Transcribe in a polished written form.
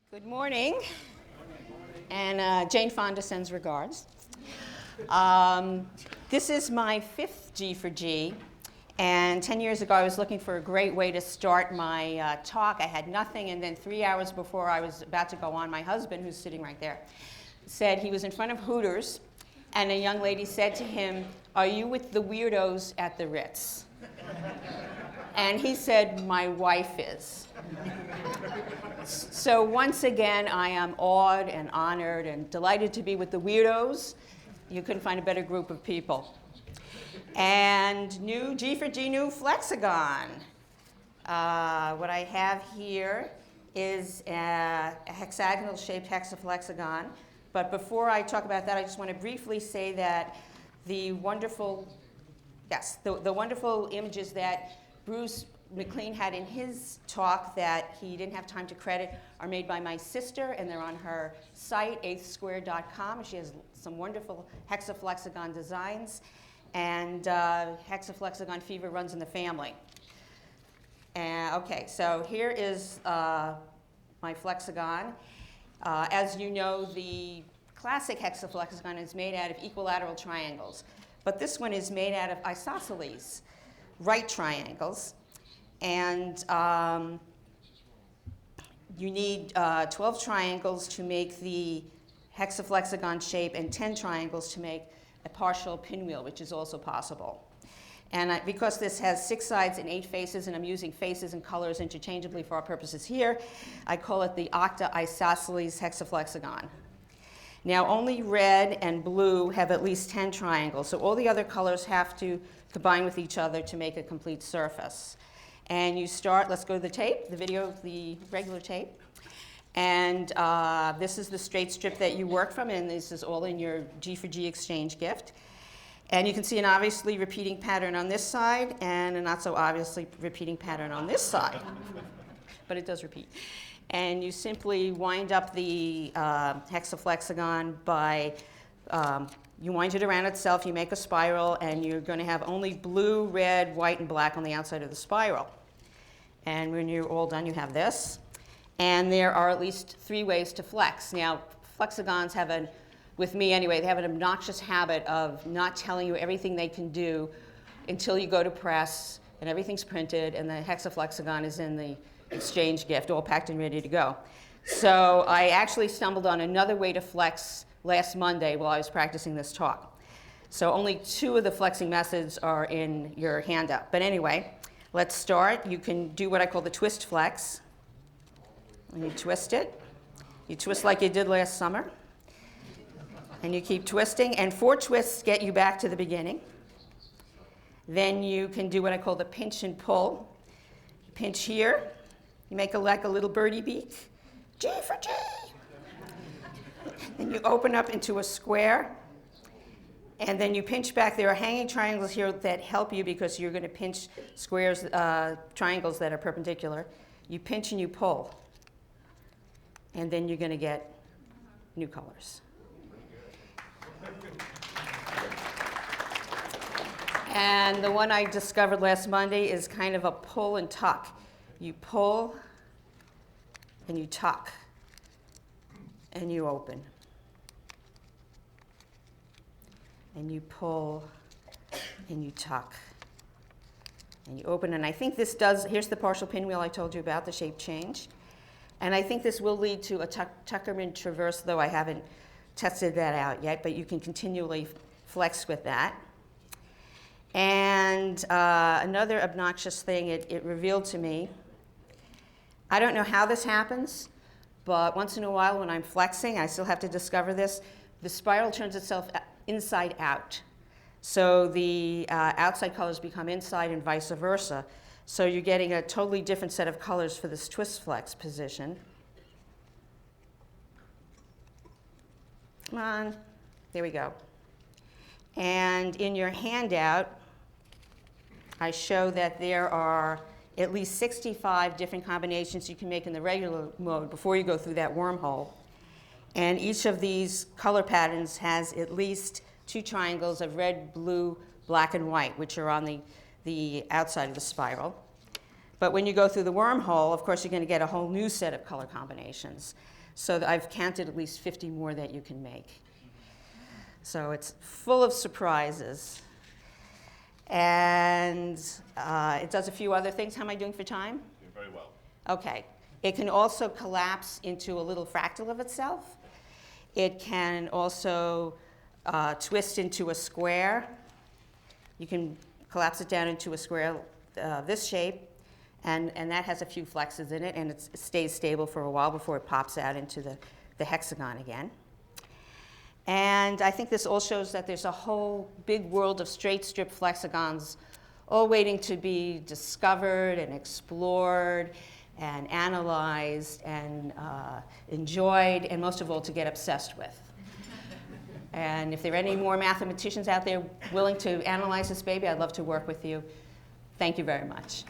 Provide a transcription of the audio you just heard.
Good morning, and Jane Fonda sends regards. This is my fifth G for G, and 10 years ago I was looking for a great way to start my talk. I had nothing, and then 3 hours before I was about to go on, my husband, who's sitting right there, said he was in front of Hooters, and a young lady said to him, "Are you with the weirdos at the Ritz?" And he said, "My wife is." So once again, I am awed and honored and delighted to be with the weirdos. You couldn't find a better group of people. And new G for G, new Flexagon. What I have here is a hexagonal-shaped hexaflexagon. But before I talk about that, I just want to briefly say that the wonderful images that Bruce McLean had in his talk that he didn't have time to credit are made by my sister, and they're on her site, eighthsquare.com. She has some wonderful hexaflexagon designs, and hexaflexagon fever runs in the family. Okay, so here is my flexagon. As you know, the classic hexaflexagon is made out of equilateral triangles, but this one is made out of isosceles, right triangles. And you need 12 triangles to make the hexaflexagon shape and 10 triangles to make a partial pinwheel, which is also possible. And because this has 6 sides and 8 faces, and I'm using faces and colors interchangeably for our purposes here, I call it the octa-isosceles hexaflexagon. Now, only red and blue have at least 10 triangles, so all the other colors have to combine with each other to make a complete surface. And you start, let's go to the tape, the regular tape. And this is the straight strip that you work from, and this is all in your G for G exchange gift. And you can see an obviously repeating pattern on this side and a not so obviously repeating pattern on this side. But it does repeat. And you simply wind up the hexaflexagon by, you wind it around itself, you make a spiral, and you're going to have only blue, red, white, and black on the outside of the spiral. And when you're all done, you have this. And there are at least 3 ways to flex. Now, flexagons have with me anyway, they have an obnoxious habit of not telling you everything they can do until you go to press, and everything's printed, and the hexaflexagon is in the exchange gift, all packed and ready to go. So I actually stumbled on another way to flex last Monday while I was practicing this talk. So only 2 of the flexing methods are in your handout. But anyway, let's start. You can do what I call the twist flex. And you twist it. You twist like you did last summer. And you keep twisting. And 4 twists get you back to the beginning. Then you can do what I call the pinch and pull. You pinch here. You make like a little birdie beak. G for G. Then you open up into a square, and then you pinch back. There are hanging triangles here that help you because you're going to pinch squares, triangles that are perpendicular. You pinch and you pull, and then you're going to get new colors. And the one I discovered last Monday is kind of a pull and tuck. You pull, and you tuck, and you open. And you pull, and you tuck, and you open. And I think this does, here's the partial pinwheel I told you about, the shape change. And I think this will lead to a Tuckerman traverse, though I haven't tested that out yet, but you can continually flex with that. And another obnoxious thing it revealed to me, I don't know how this happens, but once in a while when I'm flexing, I still have to discover this, the spiral turns itself inside out. So the outside colors become inside and vice versa. So you're getting a totally different set of colors for this twist flex position. Come on, there we go. And in your handout, I show that there are at least 65 different combinations you can make in the regular mode before you go through that wormhole. And each of these color patterns has at least 2 triangles of red, blue, black, and white, which are on the outside of the spiral. But when you go through the wormhole, of course, you're going to get a whole new set of color combinations. So I've counted at least 50 more that you can make. So it's full of surprises. And it does a few other things. How am I doing for time? Doing very well. Okay. It can also collapse into a little fractal of itself. It can also twist into a square. You can collapse it down into a square, this shape, and that has a few flexes in it, and it stays stable for a while before it pops out into the hexagon again. And I think this all shows that there's a whole big world of straight strip flexagons all waiting to be discovered and explored and analyzed and enjoyed, and most of all, to get obsessed with. And if there are any more mathematicians out there willing to analyze this baby, I'd love to work with you. Thank you very much.